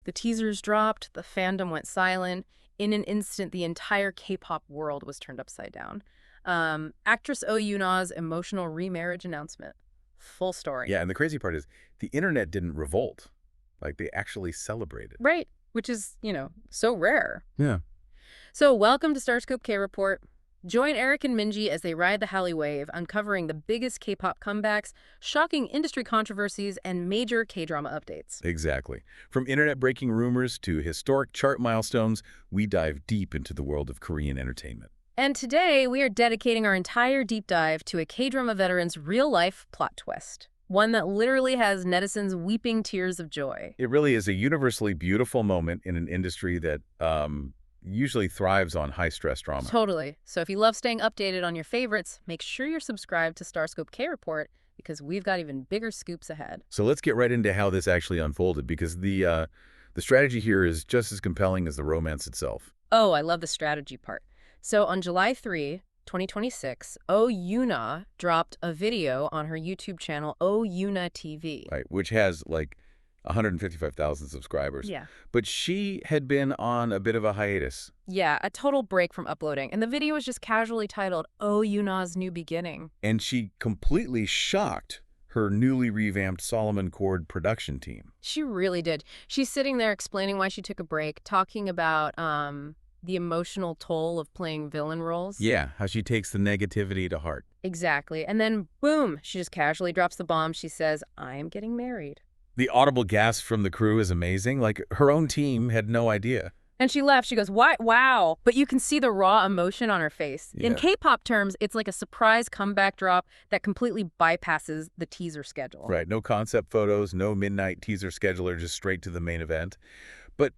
The teasers dropped, the fandom went silent. In an instant, the entire K-pop world was turned upside down. Actress Oh Yoon-ah's emotional remarriage announcement. Full story. Yeah, and the crazy part is the internet didn't revolt. Like, they actually celebrated. Right, which is, so rare. Yeah. So welcome to Starscope K-Report. Join Eric and Minji as they ride the Hallyu wave, uncovering the biggest K-pop comebacks, shocking industry controversies, and major K-drama updates. Exactly. From internet-breaking rumors to historic chart milestones, we dive deep into the world of Korean entertainment. And today, we are dedicating our entire deep dive to a K-drama veteran's real-life plot twist. One that literally has netizens weeping tears of joy. It really is a universally beautiful moment in an industry that usually thrives on high-stress drama. Totally. So if you love staying updated on your favorites, make sure you're subscribed to Starscope K-Report because we've got even bigger scoops ahead. So let's get right into how this actually unfolded, because the strategy here is just as compelling as the romance itself. Oh, I love the strategy part. So on July 3, 2026, Oh Yoon-ah dropped a video on her YouTube channel, Oh Yoona TV. Right, which has like 155,000 subscribers. Yeah. But she had been on a bit of a hiatus. Yeah, a total break from uploading. And the video was just casually titled, Oh Yoon-ah's New Beginning. And she completely shocked her newly revamped Solomon Chord production team. She really did. She's sitting there explaining why she took a break, talking about the emotional toll of playing villain roles. Yeah, how she takes the negativity to heart. Exactly. And then, boom, she just casually drops the bomb. She says, I am getting married. The audible gasp from the crew is amazing. Like, her own team had no idea. And she left. She goes, what? Wow. But you can see the raw emotion on her face. Yeah. In K-pop terms, it's like a surprise comeback drop that completely bypasses the teaser schedule. Right, no concept photos, no midnight teaser scheduler, just straight to the main event. But,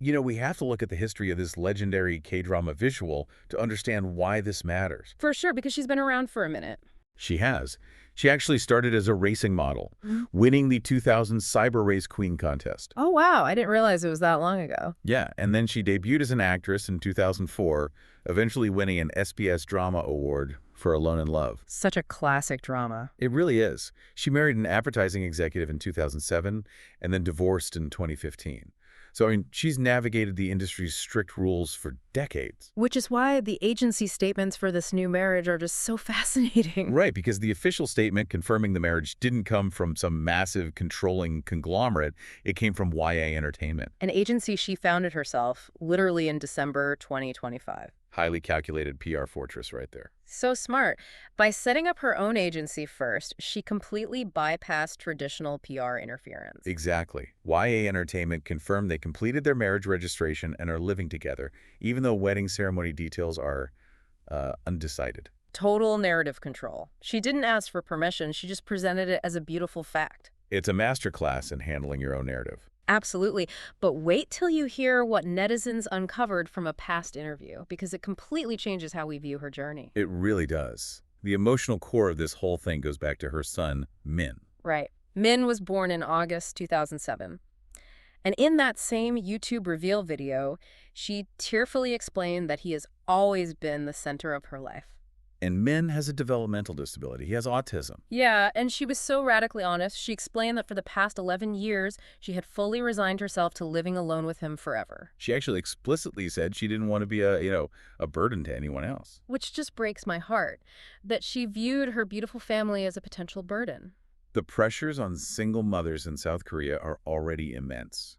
we have to look at the history of this legendary K-drama visual to understand why this matters. For sure, because she's been around for a minute. She has. She actually started as a racing model, winning the 2000 Cyber Race Queen contest. Oh, wow. I didn't realize it was that long ago. Yeah, and then she debuted as an actress in 2004, eventually winning an SBS Drama Award for Alone in Love. Such a classic drama. It really is. She married an advertising executive in 2007 and then divorced in 2015. So, she's navigated the industry's strict rules for decades. Which is why the agency statements for this new marriage are just so fascinating. Right, because the official statement confirming the marriage didn't come from some massive controlling conglomerate. It came from YA Entertainment. An agency she founded herself, literally in December 2025. Highly calculated PR fortress right there. So smart. By setting up her own agency first, she completely bypassed traditional PR interference. Exactly. YA Entertainment confirmed they completed their marriage registration and are living together, even though wedding ceremony details are undecided. Total narrative control. She didn't ask for permission, she just presented it as a beautiful fact. It's a masterclass in handling your own narrative. Absolutely. But wait till you hear what netizens uncovered from a past interview, because it completely changes how we view her journey. It really does. The emotional core of this whole thing goes back to her son, Min. Right. Min was born in August 2007. And in that same YouTube reveal video, she tearfully explained that he has always been the center of her life. And Min has a developmental disability. He has autism. Yeah, and she was so radically honest. She explained that for the past 11 years, she had fully resigned herself to living alone with him forever. She actually explicitly said she didn't want to be a burden to anyone else. Which just breaks my heart, that she viewed her beautiful family as a potential burden. The pressures on single mothers in South Korea are already immense.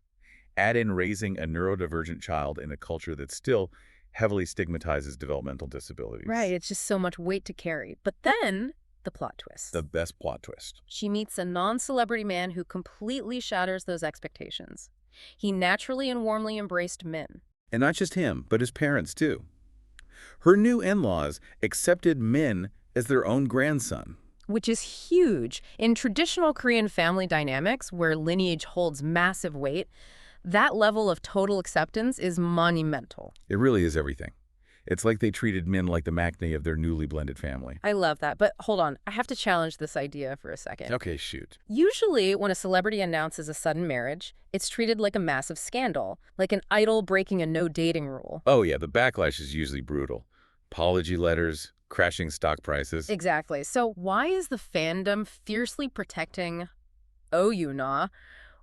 Add in raising a neurodivergent child in a culture that still heavily stigmatizes developmental disabilities. Right, it's just so much weight to carry. But then, the plot twist. The best plot twist. She meets a non-celebrity man who completely shatters those expectations. He naturally and warmly embraced Min. And not just him, but his parents, too. Her new in-laws accepted Min as their own grandson. Which is huge. In traditional Korean family dynamics, where lineage holds massive weight, that level of total acceptance is monumental. It really is everything. It's like they treated Min like the maknae of their newly blended family. I love that. But hold on, I have to challenge this idea for a second. Okay, shoot. Usually, when a celebrity announces a sudden marriage, it's treated like a massive scandal, like an idol breaking a no-dating rule. Oh yeah, the backlash is usually brutal. Apology letters, crashing stock prices. Exactly. So why is the fandom fiercely protecting Oh Yoon-ah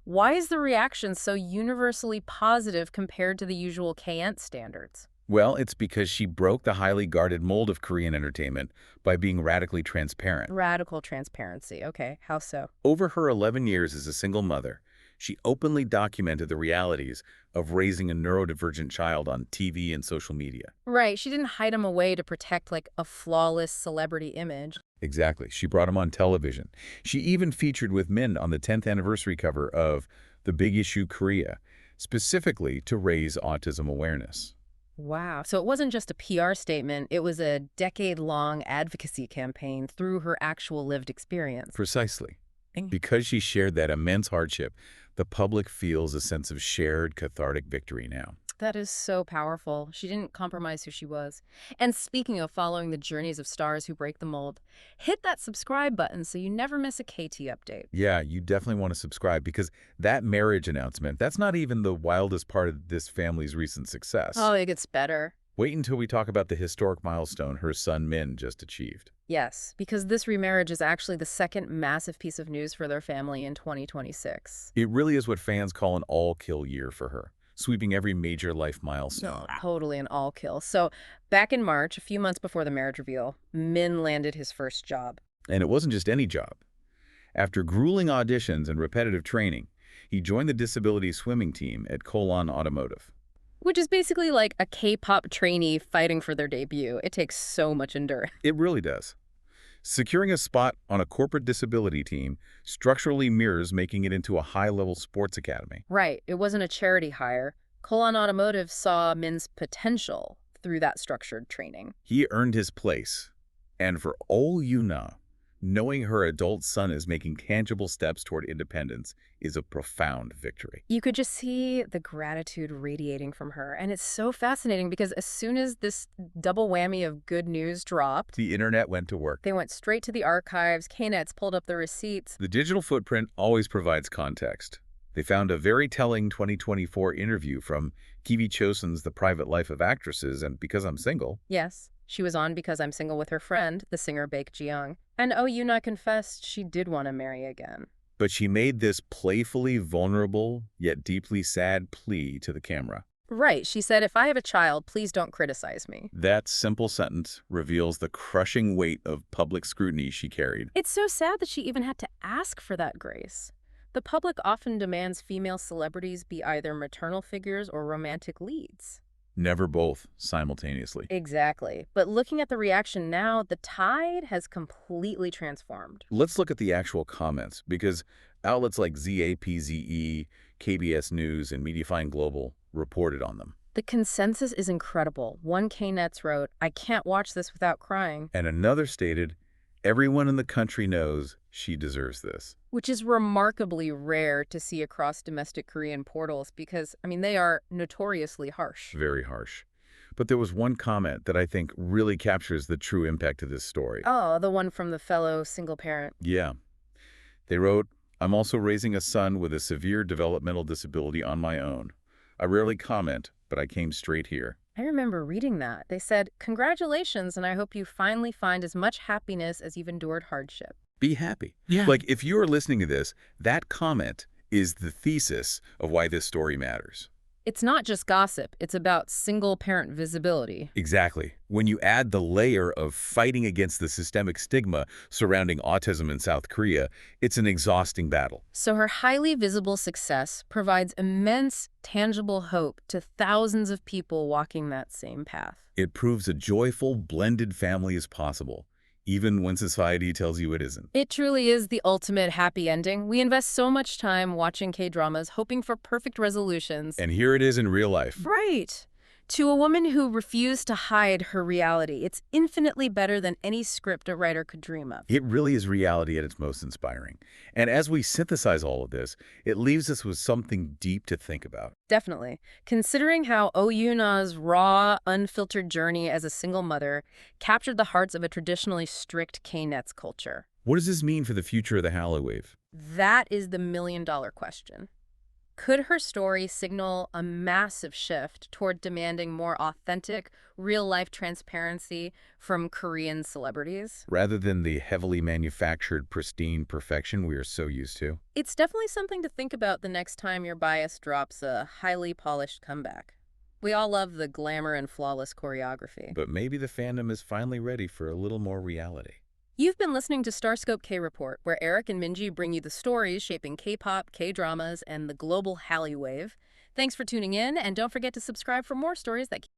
Why is the reaction so universally positive compared to the usual KN standards? Well, it's because she broke the highly guarded mold of Korean entertainment by being radically transparent. Radical transparency. Okay, how so? Over her 11 years as a single mother, she openly documented the realities of raising a neurodivergent child on TV and social media. Right, she didn't hide him away to protect like a flawless celebrity image. Exactly. She brought him on television. She even featured with Min on the 10th anniversary cover of The Big Issue Korea, specifically to raise autism awareness. Wow. So it wasn't just a PR statement, it was a decade-long advocacy campaign through her actual lived experience. Precisely. Mm. Because she shared that immense hardship, the public feels a sense of shared cathartic victory now. That is so powerful. She didn't compromise who she was. And speaking of following the journeys of stars who break the mold, hit that subscribe button so you never miss a KT update. Yeah, you definitely want to subscribe because that marriage announcement, that's not even the wildest part of this family's recent success. Oh, it gets better. Wait until we talk about the historic milestone her son Min just achieved. Yes, because this remarriage is actually the second massive piece of news for their family in 2026. It really is what fans call an all-kill year for her, sweeping every major life milestone. Totally an all kill. So back in March, a few months before the marriage reveal, Min landed his first job. And it wasn't just any job. After grueling auditions and repetitive training, he joined the disability swimming team at Kolon Automotive. Which is basically like a K-pop trainee fighting for their debut. It takes so much endurance. It really does. Securing a spot on a corporate disability team structurally mirrors making it into a high-level sports academy. Right. It wasn't a charity hire. Colon Automotive saw Min's potential through that structured training. He earned his place. And for Oh Yoon-ah, knowing her adult son is making tangible steps toward independence is a profound victory. You could just see the gratitude radiating from her. And it's so fascinating because as soon as this double whammy of good news dropped, The internet went to work. they went straight to the archives. KNET's pulled up the receipts. The digital footprint always provides context. They found a very telling 2024 interview from Kiwi Chosun's The Private Life of Actresses and Because I'm Single. Yes, she was on Because I'm Single with her friend, the singer Baek Ji-young. And Oh Yoon-ah confessed she did want to marry again. But she made this playfully vulnerable, yet deeply sad plea to the camera. Right, she said, if I have a child, please don't criticize me. That simple sentence reveals the crushing weight of public scrutiny she carried. It's so sad that she even had to ask for that grace. The public often demands female celebrities be either maternal figures or romantic leads. Never both simultaneously. Exactly. But looking at the reaction now, the tide has completely transformed. Let's look at the actual comments, because outlets like ZAPZE, KBS News, and Mediafine Global reported on them. The consensus is incredible. One KNETs wrote, I can't watch this without crying, And another stated, everyone in the country knows she deserves this. which is remarkably rare to see across domestic Korean portals because, they are notoriously harsh. Very harsh. But there was one comment that I think really captures the true impact of this story. Oh, the one from the fellow single parent. Yeah. They wrote, I'm also raising a son with a severe developmental disability on my own. I rarely comment, but I came straight here. I remember reading that. They said, congratulations, and I hope you finally find as much happiness as you've endured hardship. Be happy. Yeah. Like, if you are listening to this, that comment is the thesis of why this story matters. It's not just gossip. It's about single-parent visibility. Exactly. When you add the layer of fighting against the systemic stigma surrounding autism in South Korea, it's an exhausting battle. So her highly visible success provides immense, tangible hope to thousands of people walking that same path. It proves a joyful, blended family is possible, even when society tells you it isn't. It truly is the ultimate happy ending. We invest so much time watching K-dramas, hoping for perfect resolutions. And here it is in real life. Right. To a woman who refused to hide her reality, it's infinitely better than any script a writer could dream of. It really is reality at its most inspiring. And as we synthesize all of this, it leaves us with something deep to think about. Definitely. Considering how Oh Yoon-ah's raw, unfiltered journey as a single mother captured the hearts of a traditionally strict K-nets culture. What does this mean for the future of the Hallyu Wave? That is the million-dollar question. Could her story signal a massive shift toward demanding more authentic, real-life transparency from Korean celebrities? Rather than the heavily manufactured, pristine perfection we are so used to. It's definitely something to think about the next time your bias drops a highly polished comeback. We all love the glamour and flawless choreography. But maybe the fandom is finally ready for a little more reality. You've been listening to Starscope K-Report, where Eric and Minji bring you the stories shaping K-pop, K-dramas, and the global Hallyu wave. Thanks for tuning in, and don't forget to subscribe for more stories that